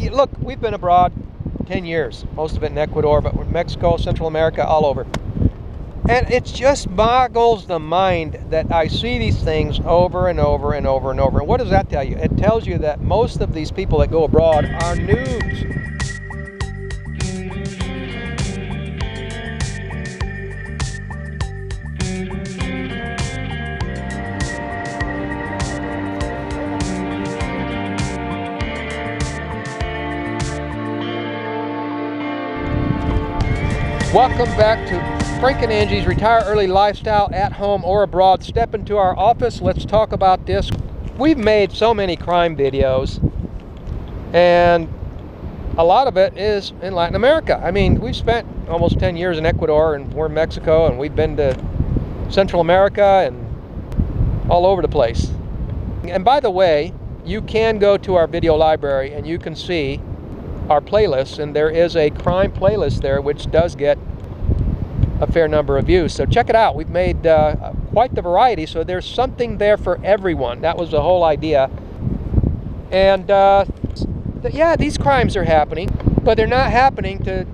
Look, we've been abroad 10 years, most of it in Ecuador, but Mexico, Central America, all over. And it just boggles the mind that I see these things over and over and over and over. And what does that tell you? It tells you that most of these people that go abroad are noobs. Welcome back to Frank and Angie's Retire Early Lifestyle, at home or abroad. Step into our office. Let's talk about this. We've made so many crime videos, and a lot of it is in Latin America. I mean, we've spent almost 10 years in Ecuador, and we're in Mexico, and we've been to Central America and all over the place. And by the way, you can go to our video library and you can see our playlists, and there is a crime playlist there which does get a fair number of views. So check it out. We've made quite the variety, so there's something there for everyone. That was the whole idea. And yeah, these crimes are happening, but they're not happening to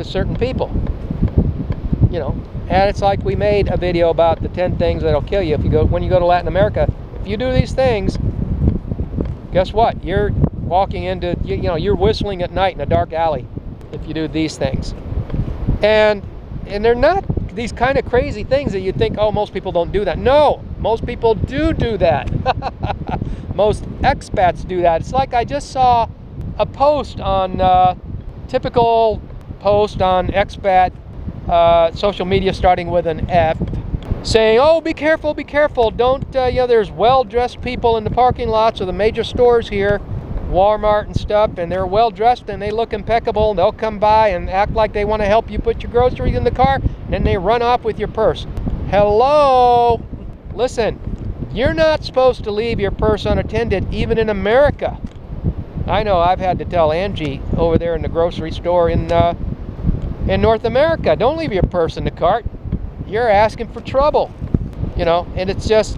certain people. You know, and it's like we made a video about the 10 things that'll kill you when you go to Latin America. If you do these things, guess what? You're walking into, you're whistling at night in a dark alley if you do these things. And they're not these kind of crazy things that you'd think, oh, most people don't do that. No, most people do that. Most expats do that. It's like I just saw a post on, typical post on expat social media starting with an F, saying, oh, be careful, don't, there's well-dressed people in the parking lots of the major stores here, Walmart and stuff, and they're well dressed and they look impeccable, and they'll come by and act like they want to help you put your groceries in the car, and they run off with your purse. Hello? Listen, you're not supposed to leave your purse unattended, even in America. I know I've had to tell Angie over there in the grocery store in North America, don't leave your purse in the cart. You're asking for trouble. And it's just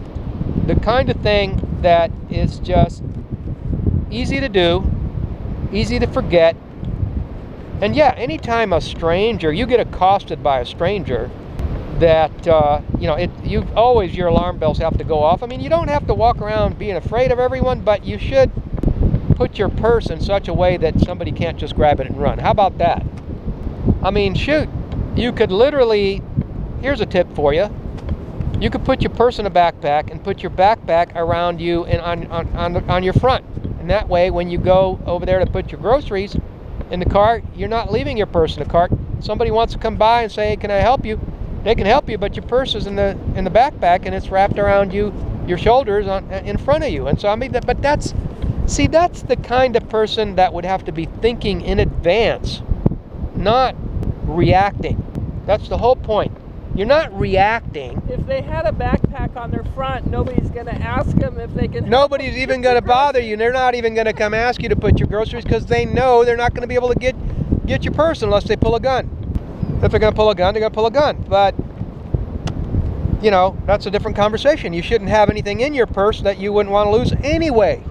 the kind of thing that is just easy to do, easy to forget. And yeah, anytime a stranger, you get accosted by a stranger, that your alarm bells have to go off. I mean, you don't have to walk around being afraid of everyone, but you should put your purse in such a way that somebody can't just grab it and run. How about that? I mean, shoot, you could literally, here's a tip for you. You could put your purse in a backpack and put your backpack around you and on your front. And that way, when you go over there to put your groceries in the cart, you're not leaving your purse in the cart. Somebody wants to come by and say, hey, can I help you? They can help you, but your purse is in the backpack and it's wrapped around your shoulders in front of you. And so, I mean, that's the kind of person that would have to be thinking in advance, not reacting. That's the whole point. You're not reacting. If they had a backpack on their front, nobody's going to ask them if they can. Nobody's even going to bother you. They're not even going to come ask you to put your groceries, because they know they're not going to be able to get your purse unless they pull a gun. If they're going to pull a gun, they're going to pull a gun. But, that's a different conversation. You shouldn't have anything in your purse that you wouldn't want to lose anyway.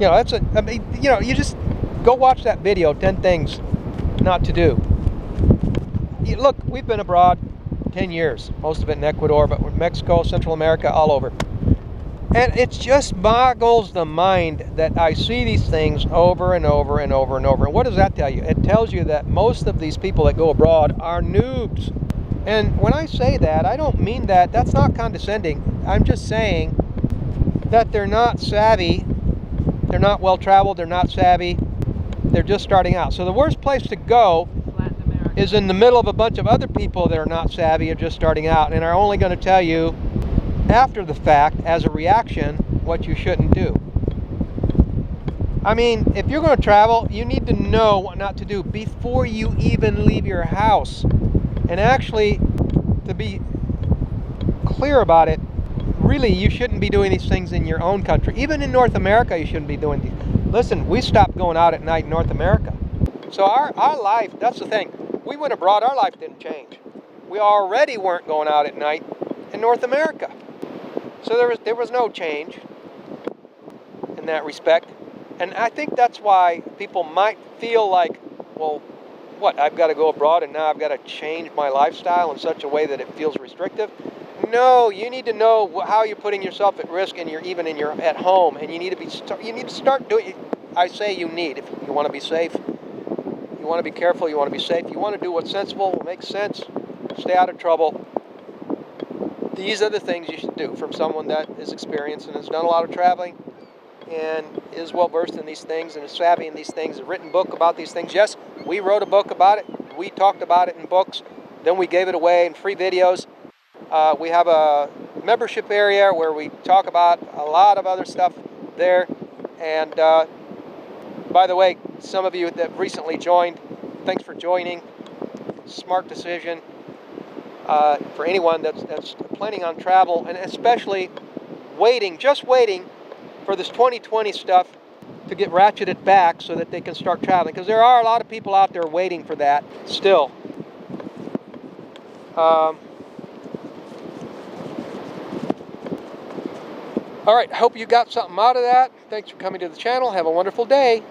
You just go watch that video, 10 things not to do. Look, we've been abroad 10 years, most of it in Ecuador, but Mexico, Central America, all over. And it just boggles the mind that I see these things over and over and over and over. And what does that tell you? It tells you that most of these people that go abroad are noobs. And when I say that, I don't mean that. That's not condescending. I'm just saying that they're not savvy. They're not well-traveled. They're not savvy. They're just starting out. So the worst place to go is in the middle of a bunch of other people that are not savvy or just starting out and are only going to tell you after the fact, as a reaction, what you shouldn't do. I mean, if you're going to travel, you need to know what not to do before you even leave your house. And actually, to be clear about it, really, you shouldn't be doing these things in your own country. Even in North America, you shouldn't be doing these. Listen, we stopped going out at night in North America. So our life, that's the thing. We went abroad, our life didn't change. We already weren't going out at night in North America. So there was no change in that respect. And I think that's why people might feel like, well, what, I've got to go abroad and now I've got to change my lifestyle in such a way that it feels restrictive. No, you need to know how you're putting yourself at risk, and even in your at home, and you need to start doing. I say you need, if you want to be safe, you want to be careful, you want to be safe, you want to do what's sensible, what makes sense, stay out of trouble. These are the things you should do from someone that is experienced and has done a lot of traveling and is well versed in these things and is savvy in these things, a written book about these things. Yes, we wrote a book about it. We talked about it in books. Then we gave it away in free videos. We have a membership area where we talk about a lot of other stuff there. And by the way, some of you that recently joined, thanks for joining. Smart decision for anyone that's planning on travel, and especially just waiting for this 2020 stuff to get ratcheted back so that they can start traveling, because there are a lot of people out there waiting for that still. All right, hope you got something out of that. Thanks for coming to the channel. Have a wonderful day.